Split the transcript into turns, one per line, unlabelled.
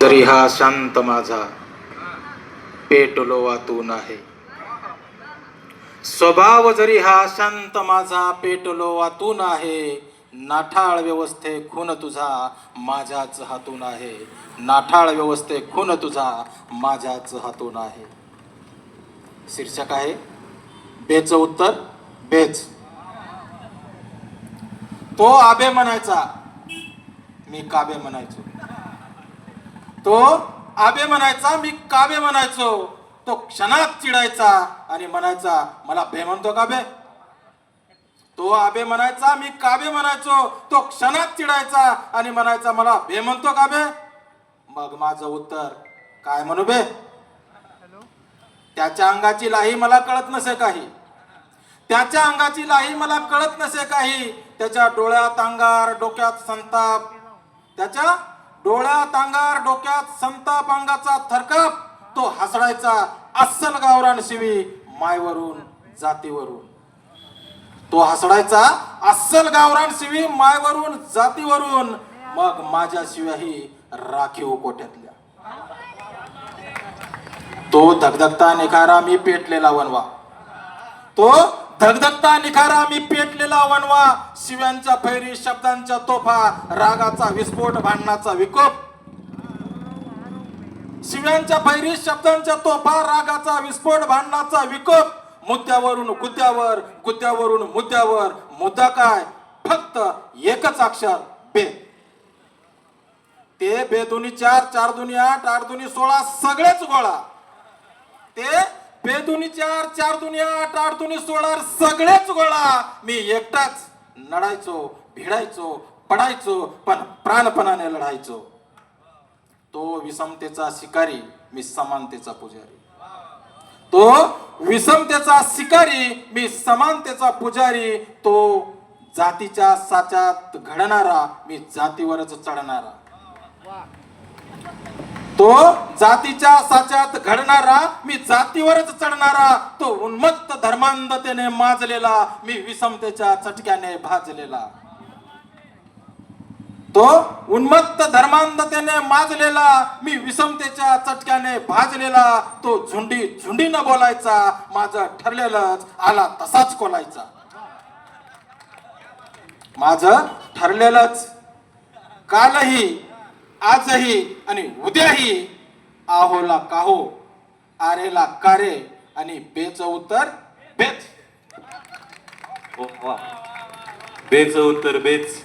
जरी हा शांत माझा पेटलो वातून आहे, स्वभाव जरी हा शांत माझा पेटलो वातून आहे, नाठाळ व्यवस्थे खून तुझा माझ्याच हातून आहे, नाठाळ व्यवस्थे खून तुझा माझ्याच हातून आहे. शीर्षक आहे बेचं उत्तर बेच. तो आबे म्हणायचा, मी काबे म्हणायचो. तो आबे म्हणायचा, मी काबे म्हणायचो. तो क्षणात चिडायचा आणि म्हणायचा, मला बे म्हणतो का बे. तो आबे म्हणायचा, मी काबे म्हणायचो. तो क्षणात चिडायचा आणि म्हणायचा, मला बे म्हणतो का बे. मग माझं उत्तर काय म्हणू बे. त्याच्या अंगाची लाही मला कळत नसे काही, त्याच्या अंगाची लाही मला कळत नसे काही. त्याच्या डोळ्यात अंगार डोक्यात संताप, त्याच्या डोळ्यात अंगार डोक्यात संताप अंगाचा थरकाप. तो हसडायचा अस्सल गावरान शिवी मायवरून जातीवरून. तो हसडायचा अस्सल गावरान शिवी मायवरून जातीवरून. मग माझ्या शिव्याही राखीव कोट्यातल्या. तो धगधगता निखारा मी पेटलेला वनवा, तो धगधगता निखारा मी पेटलेला वनवा. शिव्यांच्या फैरी शब्दांच्या तोफा, रागाचा विस्फोट भांडणाचा विकोप. शिव्यांच्या फैरी शब्दांच्या तोफा, रागाचा विस्फोट भांडणाचा विकोप. मुद्द्यावरून गुद्द्यावर, गुद्द्यावरून मुद्द्यावर. मुद्दा काय, फक्त एकच अक्षर बे. ते बेदुनी 4, 4 दुनी 8, 8 दुनी 16 सगळेच गोळा. ते बेदुनी 4, 4 दुनी 8, 8 दुनी 16 सगळेच गोळा. मी एकटाच लढायचो, भिडायचो, पडायचो, पण प्राणपणाने लढायचो. तो विषमतेचा शिकारी, मी समानतेचा पुजारी. तो विषमतेचा शिकारी, मी समानतेचा पुजारी. तो जातीच्या साच्यात घडणारा, मी जातीवरच चढणारा. तो जातीच्या साच्यात घडणारा, मी जातीवरच चढणारा. तो उन्मत्त धर्मांधतेने माजलेला, मी विषमतेच्या चटक्याने भाजलेला. तो उन्मत्त धर्मांधतेने माजलेला, मी विषमतेच्या चटक्याने भाजलेला. तो झुंडी झुंडीनं बोलायचा, माझं ठरलेलंच आला तसाच कोलायचा. माझं ठरलेलंच कालही, आजही आणि उद्याही. आहोला काहो, आरेला कारे आणि बेचं उत्तर बेच.
बेचं उत्तर बेच.